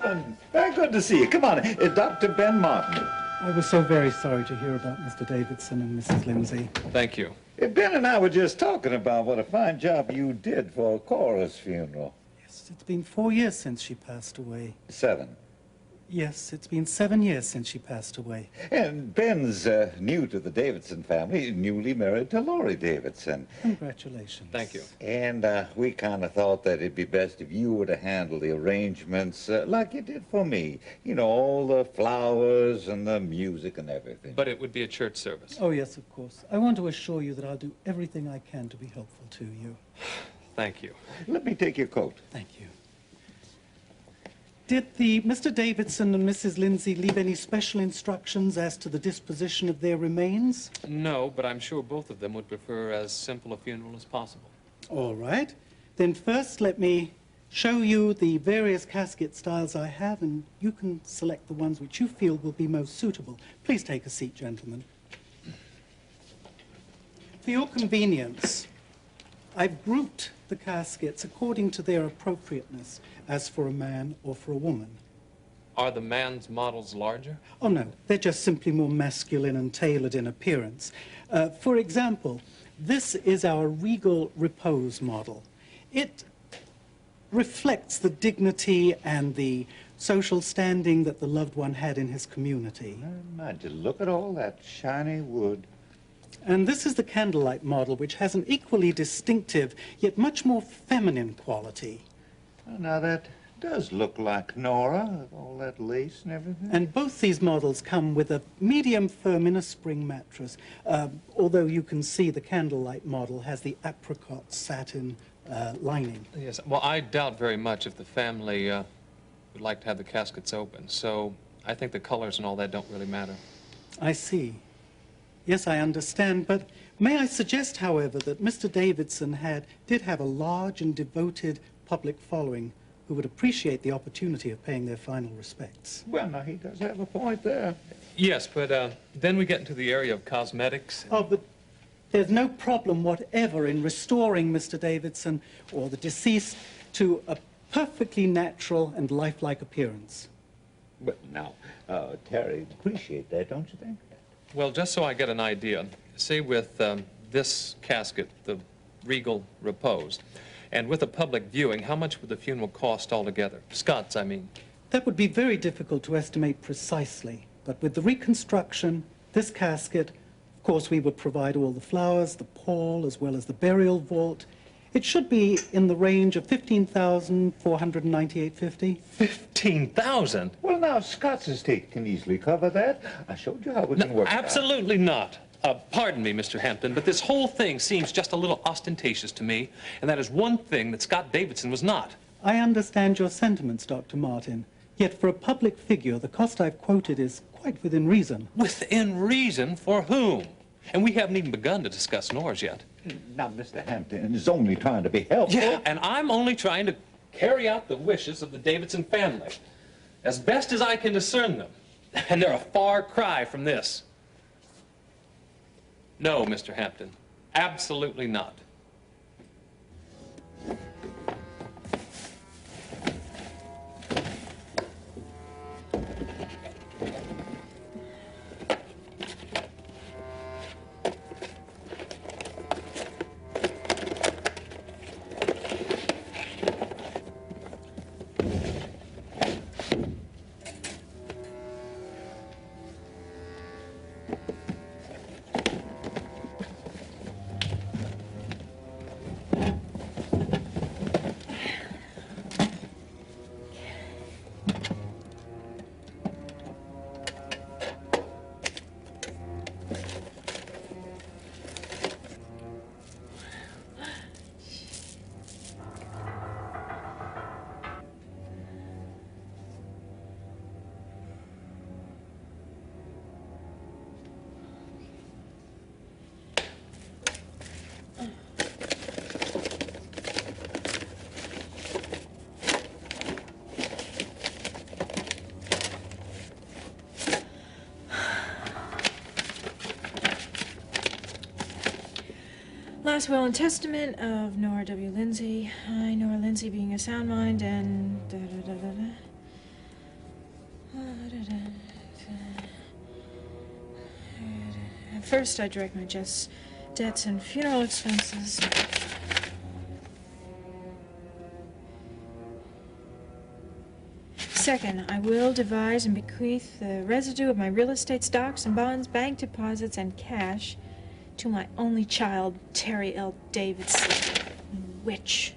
Martin. Very good to see you. Come on, Dr. Ben Martin. I was so very sorry to hear about Mr. Davidson and Mrs. Lindsay. Thank you. Ben and I were just talking about what a fine job you did for Cora's funeral. Yes, it's been 4 years since she passed away. 7. Yes, it's been 7 years since she passed away. And Ben's new to the Davidson family, newly married to Laurie Davidson. Congratulations. Thank you. And we kind of thought that it'd be best if you were to handle the arrangements like you did for me. You know, all the flowers and the music and everything. But it would be a church service. Oh, yes, of course. I want to assure you that I'll do everything I can to be helpful to you. Thank you. Let me take your coat. Thank you. Did the Mr. Davidson and Mrs. Lindsay leave any special instructions as to the disposition of their remains? No, but I'm sure both of them would prefer as simple a funeral as possible. All right. Then first let me show you the various casket styles I have, and you can select the ones which you feel will be most suitable. Please take a seat, gentlemen. For your convenience, I've grouped the caskets according to their appropriateness, as for a man or for a woman. Are the man's models larger? Oh, no, they're just simply more masculine and tailored in appearance. For example, this is our regal repose model. It reflects the dignity and the social standing that the loved one had in his community. Imagine, look at all that shiny wood. And this is the candlelight model, which has an equally distinctive, yet much more feminine quality. Now, that does look like Nora, with all that lace and everything. And both these models come with a medium firm inner spring mattress, although you can see the candlelight model has the apricot satin lining. Yes. Well, I doubt very much if the family would like to have the caskets open, so I think the colors and all that don't really matter. I see. Yes, I understand, but may I suggest, however, that Mr. Davidson did have a large and devoted public following who would appreciate the opportunity of paying their final respects. Well, now, he does have a point there. Yes, but then we get into the area of cosmetics. Oh, but there's no problem whatever in restoring Mr. Davidson or the deceased to a perfectly natural and lifelike appearance. But now, Terry, appreciate that, don't you think? Well, just so I get an idea, say with this casket, the Regal Repose, and with a public viewing, how much would the funeral cost altogether? Scott's, I mean. That would be very difficult to estimate precisely, but with the reconstruction, this casket, of course, we would provide all the flowers, the pall, as well as the burial vault. It should be in the range of $15,498.50. 15,000? Well, now, Scott's estate can easily cover that. I showed you how we can work it out. Absolutely not. Pardon me, Mr. Hampton, but this whole thing seems just a little ostentatious to me, and that is one thing that Scott Davidson was not. I understand your sentiments, Dr. Martin. Yet for a public figure, the cost I've quoted is quite within reason. Within reason for whom? And we haven't even begun to discuss Nora's yet. Now, Mr. Hampton is only trying to be helpful. Yeah, and I'm only trying to carry out the wishes of the Davidson family, as best as I can discern them. And they're a far cry from this. No, Mr. Hampton, absolutely not. Last will and testament of Nora W. Lindsay. I, Nora Lindsay, being a sound mind and First, I direct my debts and funeral expenses. Second, I will devise and bequeath the residue of my real estate stocks and bonds, bank deposits, and cash to my only child, Terry L. Davidson, witch.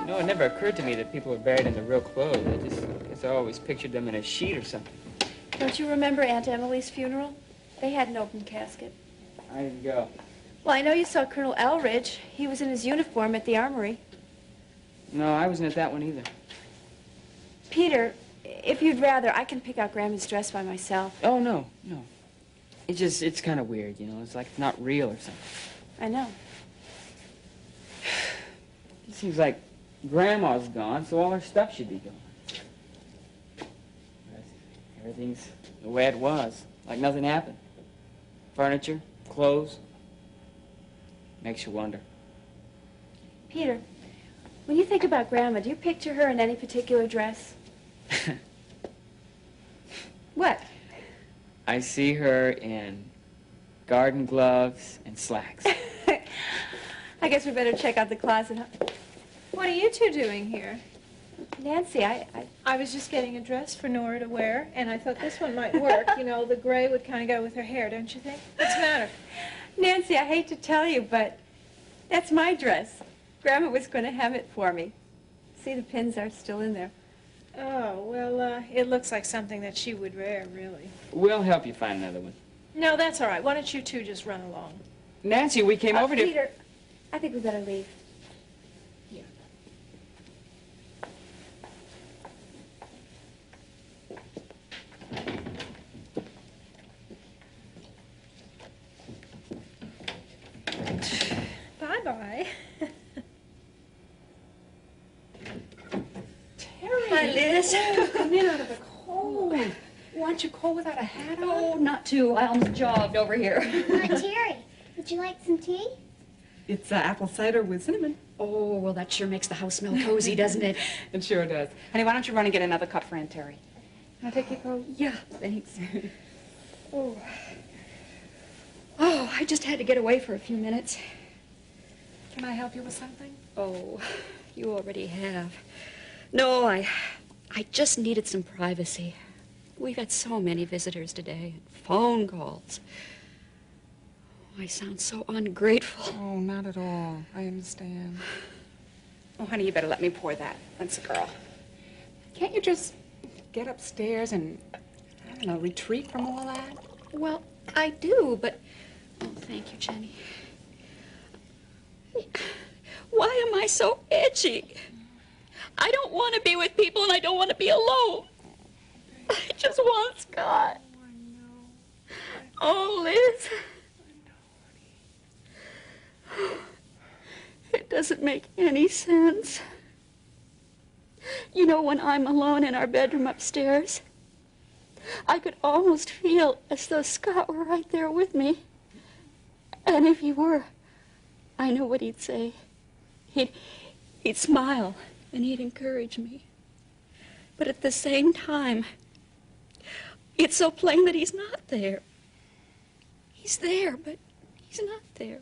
No, it never occurred to me that people were buried in their real clothes. I guess I always pictured them in a sheet or something. Don't you remember Aunt Emily's funeral? They had an open casket. I didn't go. Well, I know you saw Colonel Elridge. He was in his uniform at the armory. No, I wasn't at that one either. Peter, if you'd rather, I can pick out Grandma's dress by myself. Oh, no. It's kind of weird, you know. It's like it's not real or something. I know. It seems like Grandma's gone, so all her stuff should be gone. Everything's the way it was, like nothing happened. Furniture, clothes. Makes you wonder. Peter, when you think about Grandma, do you picture her in any particular dress? What? I see her in garden gloves and slacks. I guess we better check out the closet, huh? What are you two doing here? Nancy, I was just getting a dress for Nora to wear, and I thought this one might work. You know, the gray would kind of go with her hair, don't you think? What's the matter? Nancy, I hate to tell you, but that's my dress. Grandma was going to have it for me. See, the pins are still in there. Oh, well, it looks like something that she would wear, really. We'll help you find another one. No, that's all right. Why don't you two just run along? Nancy, we came over to... Peter, I think we better leave. Yeah. Bye-bye. Hi, Liz. Come in out of the cold. Aren't you cold without a hat on? Oh, not too. I almost jogged over here. Terry, would you like some tea? It's apple cider with cinnamon. Oh, well, that sure makes the house smell cozy, doesn't it? It sure does. Honey, why don't you run and get another cup for Aunt Terry? Can I take your coat? Yeah, thanks. Oh, I just had to get away for a few minutes. Can I help you with something? Oh, you already have. No, I just needed some privacy. We've had so many visitors today, phone calls. I sound so ungrateful. Oh, not at all. I understand. Oh, honey, you better let me pour that. That's a girl. Can't you just get upstairs and, I don't know, retreat from all that? Well, I do, but... Oh, thank you, Jenny. Why am I so itchy? I don't want to be with people and I don't want to be alone. I just want Scott. Oh, Liz. It doesn't make any sense. You know, when I'm alone in our bedroom upstairs, I could almost feel as though Scott were right there with me. And if he were, I know what he'd say. He'd smile and he'd encourage me. But at the same time, it's so plain that he's not there. He's there, but he's not there.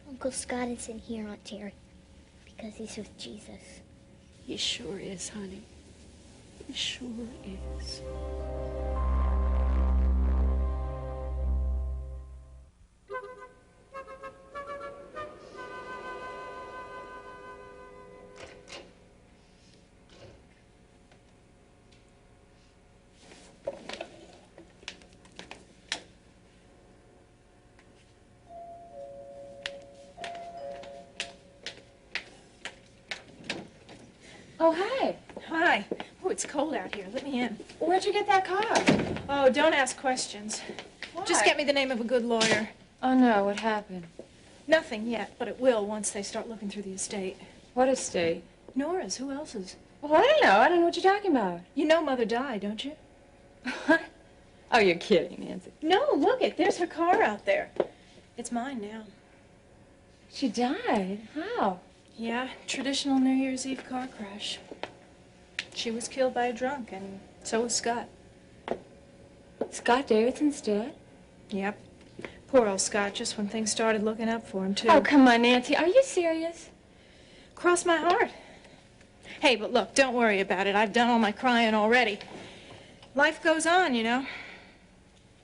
Uncle Scott is in here, Aunt Terry, because he's with Jesus. He sure is, honey. He sure is. Oh, hi. Hi. Oh, it's cold out here. Let me in. Where'd you get that car? Oh, don't ask questions. Why? Just get me the name of a good lawyer. Oh, no, what happened? Nothing yet, but it will once they start looking through the estate. What estate? Nora's. Who else's? Well, I don't know. I don't know what you're talking about. You know Mother died, don't you? What? Oh, you're kidding, Nancy. No, look it. There's her car out there. It's mine now. She died? How? Yeah, traditional New Year's Eve car crash. She was killed by a drunk, and so was Scott. Scott Davidson's dead? Yep. Poor old Scott, just when things started looking up for him, too. Oh, come on, Nancy. Are you serious? Cross my heart. Hey, but look, don't worry about it. I've done all my crying already. Life goes on, you know.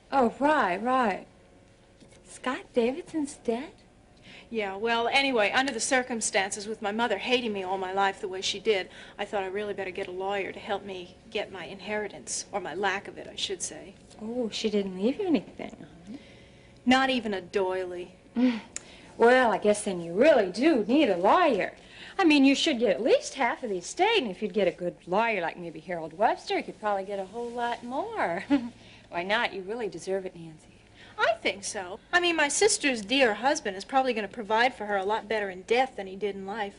Oh, right. Scott Davidson's dead? Yeah, well, anyway, under the circumstances, with my mother hating me all my life the way she did, I thought I really better get a lawyer to help me get my inheritance, or my lack of it, I should say. Oh, she didn't leave you anything. Not even a doily. Well, I guess then you really do need a lawyer. I mean, you should get at least half of the estate, and if you'd get a good lawyer like maybe Harold Webster, you could probably get a whole lot more. Why not? You really deserve it, Nancy. I think so. I mean, my sister's dear husband is probably going to provide for her a lot better in death than he did in life.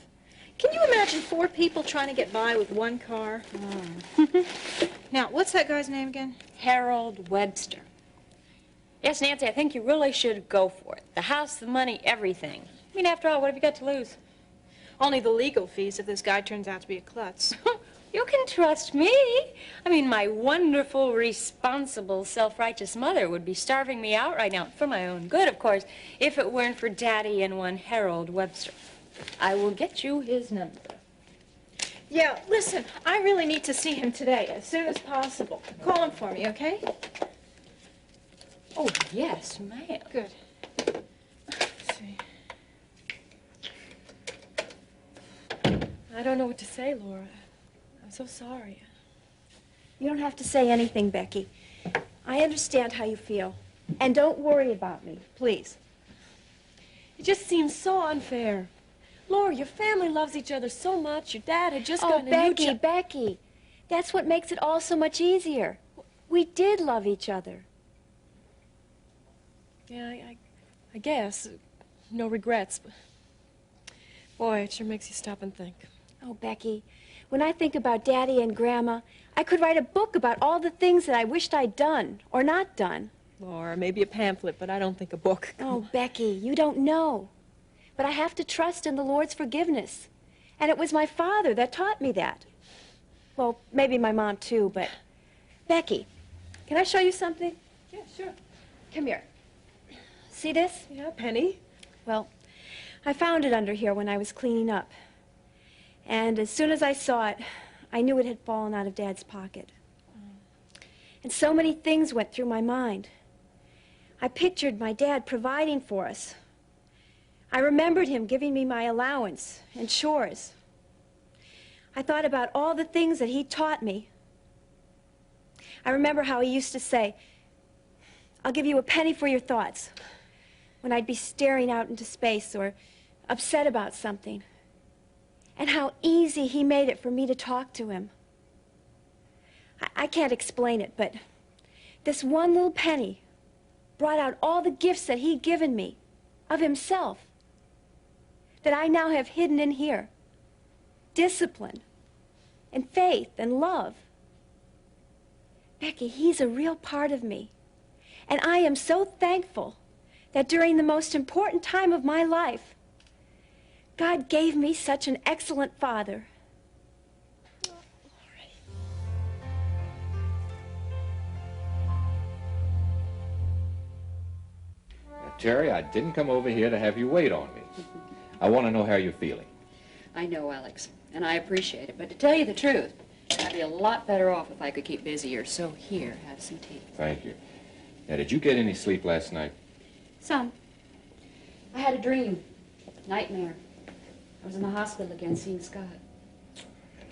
Can you imagine 4 people trying to get by with 1 car? Now, what's that guy's name again? Harold Webster. Yes, Nancy, I think you really should go for it. The house, the money, everything. I mean, after all, what have you got to lose? Only the legal fees if this guy turns out to be a klutz. You can trust me. I mean, my wonderful, responsible, self-righteous mother would be starving me out right now, for my own good, of course, if it weren't for Daddy and one Harold Webster. I will get you his number. Yeah, listen, I really need to see him today, as soon as possible. Call him for me, okay? Oh, yes, ma'am. Good. Let's see. I don't know what to say, Laura. I'm so sorry. You don't have to say anything, Becky. I understand how you feel. And don't worry about me, please. It just seems so unfair. Laura, your family loves each other so much. Your dad had just gotten a new Becky, that's what makes it all so much easier. We did love each other. Yeah, I guess. No regrets. But boy, it sure makes you stop and think. Oh, Becky, when I think about Daddy and Grandma, I could write a book about all the things that I wished I'd done or not done. Laura, maybe a pamphlet, but I don't think a book. Oh, Becky, you don't know. But I have to trust in the Lord's forgiveness. And it was my father that taught me that. Well, maybe my mom, too, but... Becky, can I show you something? Yeah, sure. Come here. See this? Yeah, penny. Well, I found it under here when I was cleaning up. And as soon as I saw it, I knew it had fallen out of Dad's pocket. And so many things went through my mind. I pictured my dad providing for us. I remembered him giving me my allowance and chores. I thought about all the things that he taught me. I remember how he used to say, "I'll give you a penny for your thoughts," when I'd be staring out into space or upset about something. And how easy he made it for me to talk to him. I can't explain it, but this one little penny brought out all the gifts that he'd given me of himself that I now have hidden in here. Discipline and faith and love. Becky, he's a real part of me. And I am so thankful that during the most important time of my life, God gave me such an excellent father. Terry, I didn't come over here to have you wait on me. I want to know how you're feeling. I know, Alex, and I appreciate it. But to tell you the truth, I'd be a lot better off if I could keep busier. So here, have some tea. Thank you. Now, did you get any sleep last night? Some. I had a dream. Nightmare. I was in the hospital again seeing Scott.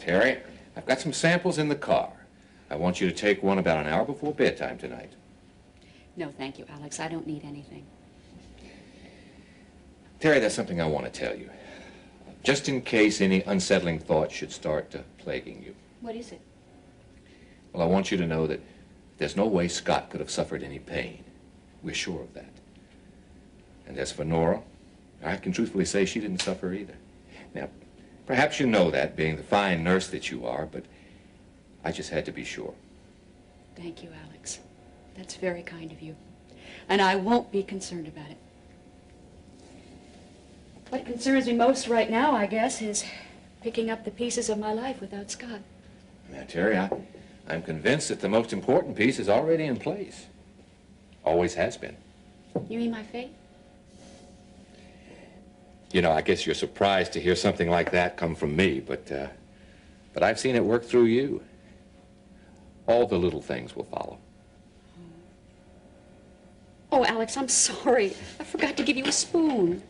Terry, I've got some samples in the car. I want you to take one about an hour before bedtime tonight. No, thank you, Alex. I don't need anything. Terry, there's something I want to tell you. just in case any unsettling thoughts should start plaguing you. What is it? Well, I want you to know that there's no way Scott could have suffered any pain. We're sure of that. And as for Nora, I can truthfully say she didn't suffer either. Now, perhaps you know that, being the fine nurse that you are, but I just had to be sure. Thank you, Alex. That's very kind of you. And I won't be concerned about it. What concerns me most right now, I guess, is picking up the pieces of my life without Scott. Now, Terry, I'm convinced that the most important piece is already in place. Always has been. You mean my fate? You know, I guess you're surprised to hear something like that come from me, but I've seen it work through you. All the little things will follow. Oh, Alex, I'm sorry. I forgot to give you a spoon.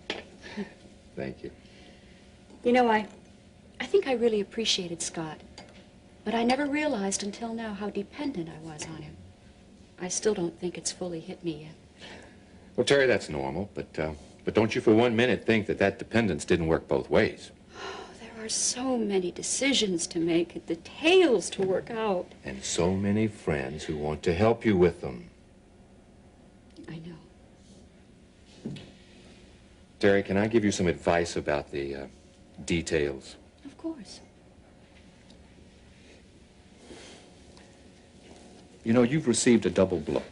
Thank you. You know, I think I really appreciated Scott, but I never realized until now how dependent I was on him. I still don't think it's fully hit me yet. Well, Terry, that's normal, but don't you for 1 minute think that dependence didn't work both ways. There are so many decisions to make and details to work out. And so many friends who want to help you with them. I know. Terry, can I give you some advice about the details? Of course. You know, you've received a double blow.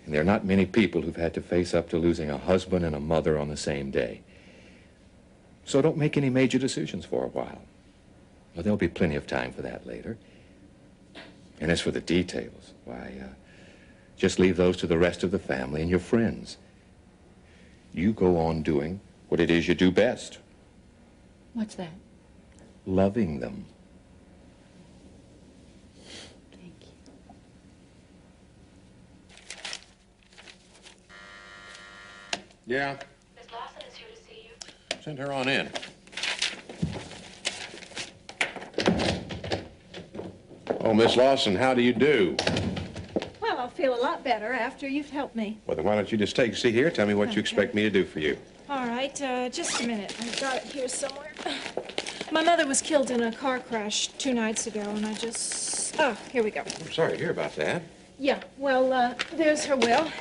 And there are not many people who've had to face up to losing a husband and a mother on the same day. So don't make any major decisions for a while. Well, there'll be plenty of time for that later. And as for the details, why, just leave those to the rest of the family and your friends. You go on doing what it is you do best. What's that? Loving them. Thank you. Yeah? Miss Lawson is here to see you. Send her on in. Oh, Miss Lawson, how do you do? Well, I'll feel a lot better after you've helped me. Well, then why don't you just take a seat here? Tell me what you expect me to do for you. All right, just a minute. I've got it here somewhere. My mother was killed in a car crash 2 nights ago, and I just... Oh, here we go. I'm sorry to hear about that. Yeah, well, there's her will.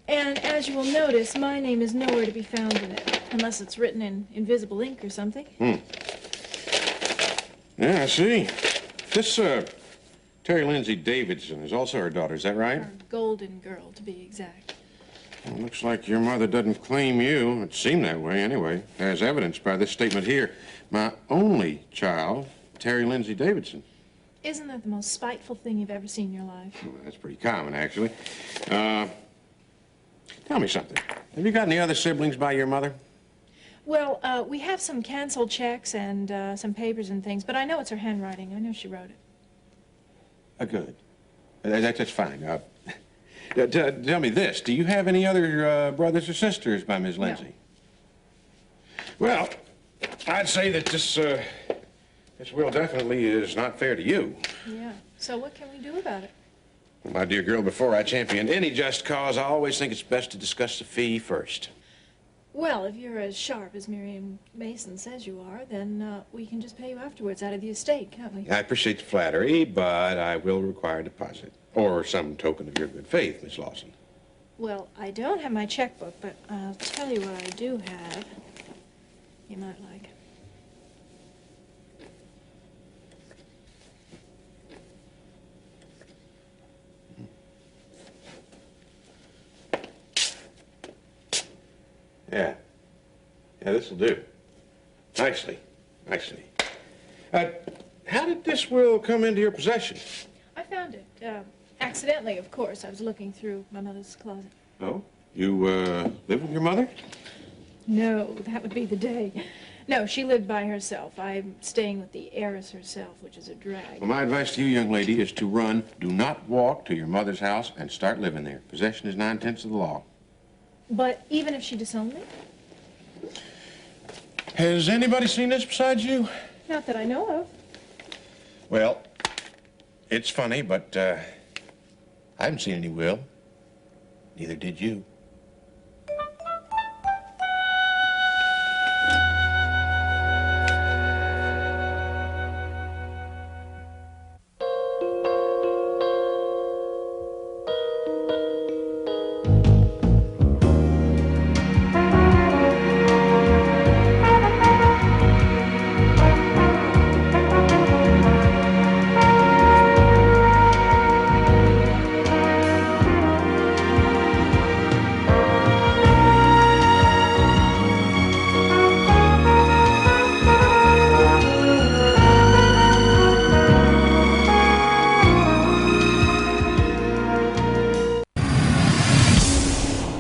And as you will notice, my name is nowhere to be found in it, unless it's written in invisible ink or something. Yeah, I see. This, Terry Lindsay Davidson is also her daughter, is that right? Our golden girl, to be exact. Well, looks like your mother doesn't claim you. It seemed that way, anyway, as evidenced by this statement here. My only child, Terry Lindsay Davidson. Isn't that the most spiteful thing you've ever seen in your life? Well, that's pretty common, actually. Tell me something. Have you got any other siblings by your mother? Well, we have some canceled checks and some papers and things, but I know it's her handwriting. I know she wrote it. Good. That's fine. Tell me this. Do you have any other brothers or sisters by Miss Lindsay? No. Well, I'd say that this will definitely is not fair to you. Yeah. So what can we do about it? Well, my dear girl, before I champion any just cause, I always think it's best to discuss the fee first. Well, if you're as sharp as Miriam Mason says you are, then we can just pay you afterwards out of the estate, can't we? I appreciate the flattery, but I will require a deposit. Or some token of your good faith, Miss Lawson. Well, I don't have my checkbook, but I'll tell you what I do have. You might like. Yeah. Yeah, this'll do. Nicely. Nicely. How did this will come into your possession? I found it. Accidentally, of course. I was looking through my mother's closet. Oh? You, live with your mother? No, that would be the day. No, she lived by herself. I'm staying with the heiress herself, which is a drag. Well, my advice to you, young lady, is to run. Do not walk to your mother's house and start living there. Possession is 9/10 of the law. But even if she disowned me? Has anybody seen this besides you? Not that I know of. Well, it's funny, but I haven't seen any will. Neither did you.